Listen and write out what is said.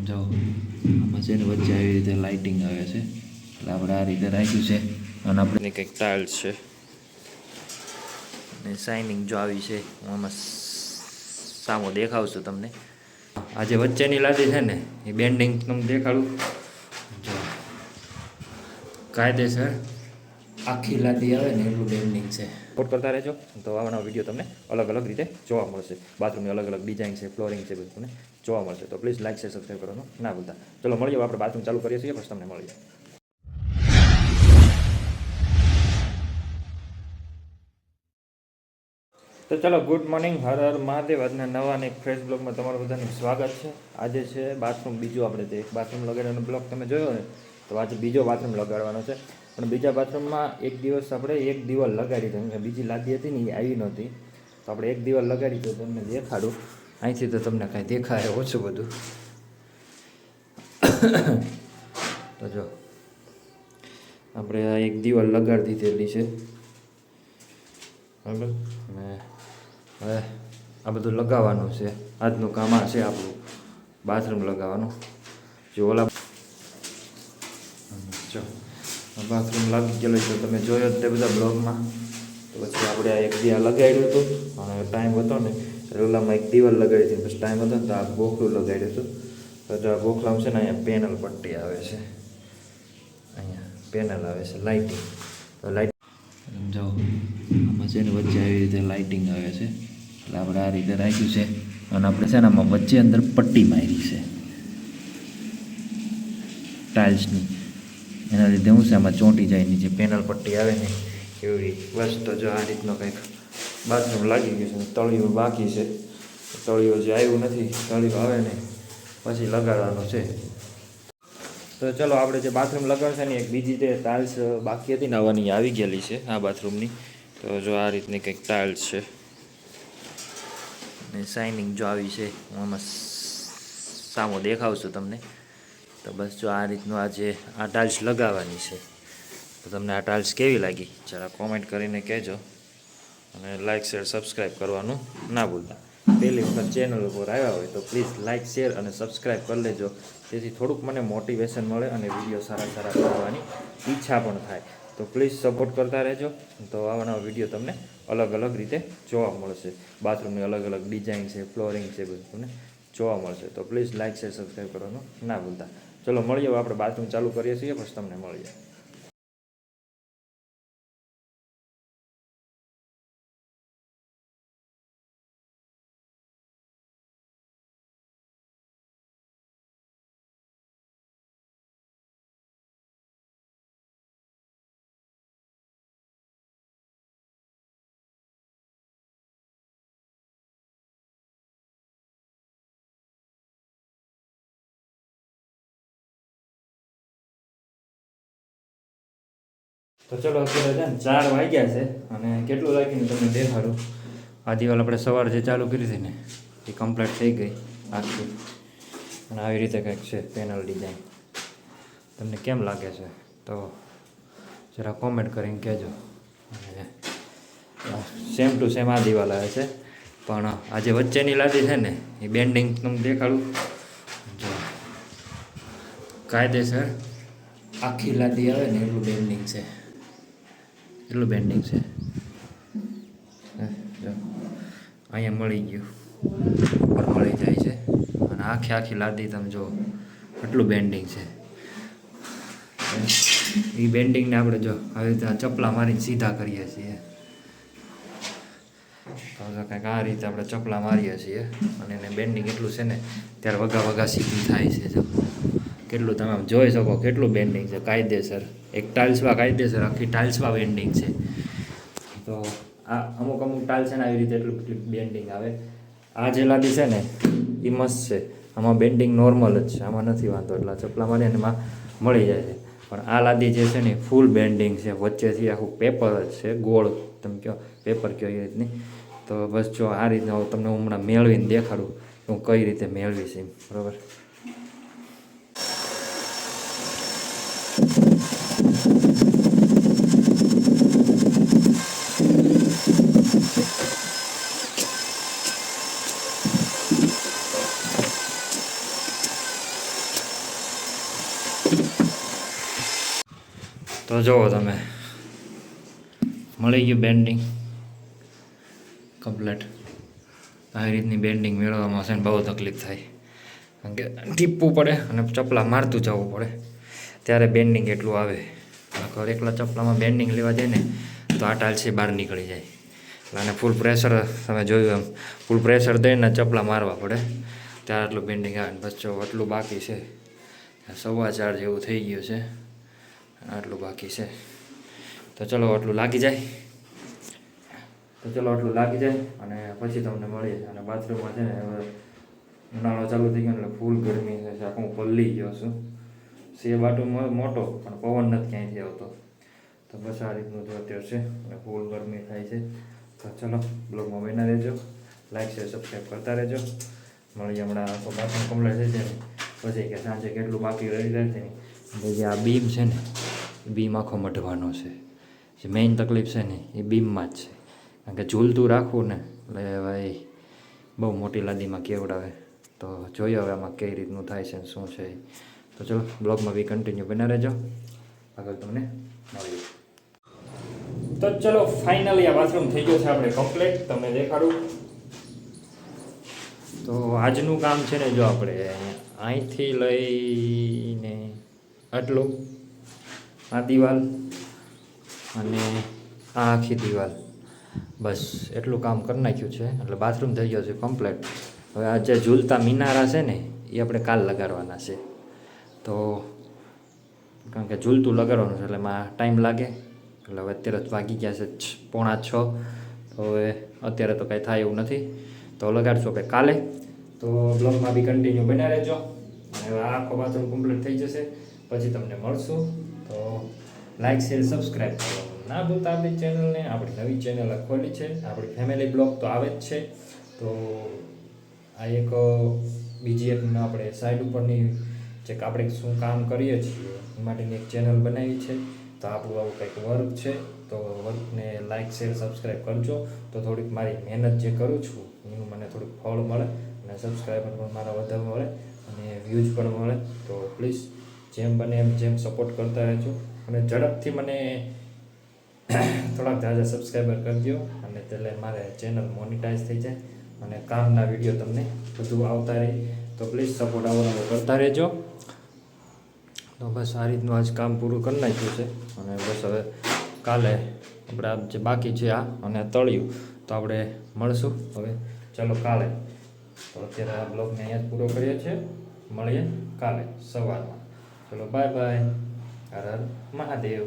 જો આમાં છે ને વચ્ચે આવી રીતે લાઇટિંગ આવે છે એટલે આપણે આ રીતે રાખ્યું છે અને આપણે કંઈક ટાઇલ્સ છે અને શાઇનિંગ જો આવી છે હું આમાં સામો દેખાડશું તમને. આ જે વચ્ચેની લાદી છે ને એ બેન્ડિંગ તમને દેખાડું. જો કાયદેસર આખી લાદી આવે ને એટલું બેન્ડિંગ છે. સપોર્ટ કરતા રહેજો તો આવવાના વિડીયો તમને અલગ અલગ રીતે જોવા મળશે. બાથરૂમની અલગ અલગ ડિઝાઇન છે, ફ્લોરિંગ છે, બધું તમને જોવા મળશે. તો પ્લીઝ લાઈક શેર સબસ્ક્રાઈબ કરવાનું ના ભૂલતા. ચલો મળીએ, આપણે બાથરૂમ ચાલુ કરીએ છીએ પછી તમને મળીએ. તો ચલો, ગુડ મોર્નિંગ, હર હર મહાદેવ. આજના નવા અને એક ફ્રેશ બ્લોગમાં તમારું બધાનું સ્વાગત છે. આજે છે બાથરૂમ બીજું. આપણે તે એક બાથરૂમ લગાડવાનો બ્લોગ તમે જોયો ને, તો આજે બીજો બાથરૂમ લગાડવાનો છે. પણ બીજા બાથરૂમમાં એક દિવસ આપણે એક દિવાલ લગાડી હતી, કે બીજી લાદી હતી ને એ આવી નહોતી, તો આપણે એક દિવાલ લગાડી તો તમને દેખાડું. અહીંથી તો તમને કાંઈ દેખાય ઓછું બધું. તો જો આપણે આ એક દિવાલ લગાડી દીધેલી છે, બરાબર. અને હવે આ બધું લગાવવાનું છે. આજનું કામ આ છે આપણું, બાથરૂમ લગાવવાનું. જો ઓલા જો બાથરૂમ લાગી ગયેલું છે, તમે જોયો જ તે બધા બ્લોગમાં. તો પછી આપણે આ એક દિવાલ લગાડ્યું હતું અને ટાઈમ હતો ને ઓલામાં એક દિવાલ લગાડી હતી, પછી ટાઈમ હતો ને તો આ બોખલું લગાડ્યું હતું. તો જો આ બોખલામાં છે ને અહીંયા પેનલ પટ્ટી આવે છે, અહીંયા પેનલ આવે છે લાઇટિંગ. તો લાઇટ જો આમાં છે ને વચ્ચે આવી રીતે લાઇટિંગ આવે છે એટલે આપણે આ રીતે રાખ્યું છે. અને આપણે છે ને આમાં વચ્ચે અંદર પટ્ટી મારી છે ટાઇલ્સની, એના લીધે હું છે આમાં ચોંટી જાય નીચે પેનલ પટ્ટી આવે ને એવી. બસ તો જો આ રીતનો કંઈક બાથરૂમ લાગી ગયું છે. તળિયું બાકી છે, તળિયું જે આવ્યું નથી, તળિયું આવે ને પછી લગાડવાનું છે. તો ચલો, આપણે જે બાથરૂમ લગાડશે ને એક બીજી તે ટાઇલ્સ બાકી હતી ને આવવાની આવી ગયેલી છે આ બાથરૂમની. તો જો આ રીતની કંઈક ટાઇલ્સ છે ને શાઇનિંગ જો આવી છે, હું આમાં સામો દેખાડશું તમને. તો બસ જો આ રીતનું આ ટાઇલ્સ લગાવવાની છે. તો તમને આ ટાઇલ્સ કેવી લાગી જરા કોમેન્ટ કરીને કહેજો, અને લાઇક શેર સબસ્ક્રાઈબ કરવાનું ના ભૂલતા. પહેલી વખત ચેનલ ઉપર આવ્યા હોય તો પ્લીઝ લાઇક શેર અને સબસ્ક્રાઈબ કરી લેજો, જેથી થોડુંક મને મોટિવેશન મળે અને વિડીયો સારા સારા બનાવવાની ઈચ્છા પણ થાય. તો પ્લીઝ સપોર્ટ કરતા રહેજો. તો આવા વિડીયો તમને અલગ અલગ રીતે જોવા મળશે. બાથરૂમની અલગ અલગ ડિઝાઇન છે, ફ્લોરિંગ છે, બધું તમને જોવા મળશે. તો પ્લીઝ લાઇક શેર સબસ્ક્રાઈબ કરવાનું ના ભૂલતા. ચલો મળીએ, આપણે બાથરૂમ ચાલુ કરીએ છીએ પછી તમને મળીએ. તો ચલો, અત્યારે છે ને 4 વાગ્યા છે અને કેટલું લાગીને તમને દેખાડું. આ દિવાલ આપણે સવારે જે ચાલુ કરી હતી ને એ કમ્પ્લીટ થઈ ગઈ આખી. અને આવી રીતે કંઈક છે પેનલ ડિઝાઇન. તમને કેમ લાગે છે તો જરા કોમેન્ટ કરીને કહેજો. સેમ ટુ સેમ આ દિવાલ આવે છે, પણ આ જે વચ્ચેની લાદી છે ને એ બેન્ડિંગ તમને દેખાડું. જો કાયદેસર આખી લાદી આવે ને એટલું બેન્ડિંગ છે, એટલું બેન્ડિંગ છે. જો અહીંયા મળી ગયું, ઉપર મળી જાય છે. અને આખી લાદી તમે જો એટલું બેન્ડિંગ છે. એ બેન્ડિંગને આપણે જો આવી રીતે ચપલા મારીને સીધા કરીએ છીએ. તો કંઈક આ રીતે આપણે ચપલા મારીએ છીએ અને એને બેન્ડિંગ એટલું છે ને ત્યારે વગા સીધી થાય છે. જો કેટલું તમે જોઈ શકો કેટલું બેન્ડિંગ છે કાયદેસર. એક ટાઇલ્સમાં કાયદેસર આખી ટાઇલ્સમાં બેન્ડિંગ છે. તો આ અમુક ટાઇલ્સ છે ને આવી રીતે એટલું બેન્ડિંગ આવે. આ જે લાદી છે ને એ મસ્ત છે, આમાં બેન્ડિંગ નોર્મલ જ છે, આમાં નથી વાંધો. એટલે ચપલા મારીને એમાં મળી જાય છે. પણ આ લાદી જે છે ને ફૂલ બેન્ડિંગ છે, વચ્ચેથી આખું પેપર જ છે, ગોળ તમે કહો પેપર કહો એ રીતની. તો બસ જો આ રીતના તમને હું હમણાં મેળવીને દેખાડું હું કઈ રીતે મેળવીશ એમ, બરાબર. તો જુઓ તમે, મળી ગયું બેન્ડિંગ કમ્પ્લેટ. આવી રીતની બેન્ડિંગ મેળવવામાં છે ને બહુ તકલીફ થાય, કારણ કે ટીપવું પડે અને ચપલા મારતું જવું પડે, ત્યારે બેન્ડિંગ એટલું આવે. ઘર એકલા ચપલામાં બેન્ડિંગ લેવા જાય ને તો આ ટાઇલ્સ બહાર નીકળી જાય. એટલે આને ફૂલ પ્રેશર, તમે જોયું એમ ફૂલ પ્રેશર દઈને ચપલા મારવા પડે, ત્યારે આટલું બેન્ડિંગ આવે. બસ જો આટલું બાકી છે, 4.25 જેવું થઈ ગયું છે, આટલું બાકી છે. તો ચલો આટલું લાગી જાય, અને પછી તમને મળીએ. અને બાથરૂમમાં છે ને હવે ઉનાળો ચાલુ થઈ ગયો એટલે ફૂલ ગરમી છે, આખું પલળી ગયો છું. સે બાટું મોટો પણ પવન નથી ક્યાંયથી આવતો. તો બસ આ રીતનું જો અત્યારે છે અને ફૂલ ગરમી થાય છે. તો ચલો બ્લોગમાં બન્યા રહેજો, લાઈક શેર સબસ્ક્રાઈબ કરતા રહેજો. મળીએ હમણાં આખો બાથરૂમ કમ્પ્લીટ થઈ જાય ને પછી કે સાંજે કેટલું બાકી રહી જાય છે ને. જે આ બીમ છે ને એ બીમ આખો મઢવાનો છે. જે મેઇન તકલીફ છે ને એ બીમમાં જ છે, કારણ કે ઝૂલતું રાખવું ને એટલે ભાઈ બહુ મોટી લાદીમાં કેવડાવે. તો જોઈએ હવે આમાં કઈ રીતનું થાય છે ને શું છે. તો ચલો બ્લોગમાં બી કન્ટિન્યુ બના રહેજો, આગળ તમને મળીએ. તો ચલો ફાઇનલી આ બાથરૂમ થઈ ગયો છે આપણે કમ્પ્લીટ, તમને દેખાડું. તો આજનું કામ છે ને જો આપણે અહીંથી લઈને આટલું, આ દિવાલ અને આ આખી દિવાલ, બસ એટલું કામ કરી નાખ્યું છે એટલે બાથરૂમ થઈ ગયો છે કમ્પ્લીટ. હવે આ જે ઝૂલતા મિનારા છે ને એ આપણે કાલ લગાડવાના છે. તો કારણ કે ઝૂલતું લગાડવાનું છે એટલે એમાં ટાઈમ લાગે. એટલે હવે અત્યારે જ વાગી ગયા છે 5:45. તો હવે અત્યારે તો કાંઈ થાય એવું નથી, તો લગાડશું આપણે કાલે. તો બ્લોગમાં બી કન્ટિન્યુ બન્યા રહેજો. અને હવે આખો બાથરૂમ કમ્પ્લીટ થઈ જશે પછી તમને મળશું. તો લાઈક શેર સબસ્ક્રાઈબ કરવાનું ના ભૂલતા આપણી ચેનલને. આપણી નવી ચેનલ ખોલી છે, આપણી ફેમિલી બ્લોગ તો આવે જ છે. તો આ એક બીજી એક આપણે સાઈડ ઉપરની જે આપણે શું કામ કરીએ છીએ એ માટેની એક ચેનલ બનાવી છે. તો આપણું આવું કંઈક વર્ક છે, તો વર્કને લાઈક શેર સબસ્ક્રાઈબ કરજો. તો થોડીક મારી મહેનત જે કરું છું એનું મને થોડુંક ફળ મળે અને સબસ્ક્રાઈબર પણ મારા વધારે મળે અને વ્યૂઝ પણ મળે. તો પ્લીઝ જેમ બને એમ જેમ સપોર્ટ કરતા રહેજો અને ઝડપથી મને થોડાક ઝાઝા સબસ્ક્રાઈબર કરી દો, અને એટલે મારે ચેનલ મોનિટાઈઝ થઈ જાય અને કામના વિડીયો તમને બધું આવતા રહે. તો પ્લીઝ સપોર્ટ આવો કરતા રહેજો. તો બસ આ રીતનું આજ કામ પૂરું કરી નાખ્યું છે. અને બસ હવે કાલે આપણે આ જે બાકી છે આ અને તળિયું તો આપણે મળશું હવે. ચાલો કાલે. તો અત્યારે આ બ્લોગને અહીંયા જ પૂરો કરીએ છીએ, મળીએ કાલે સવારમાં. ચલો બાય બાય, હર હર મહાદેવ.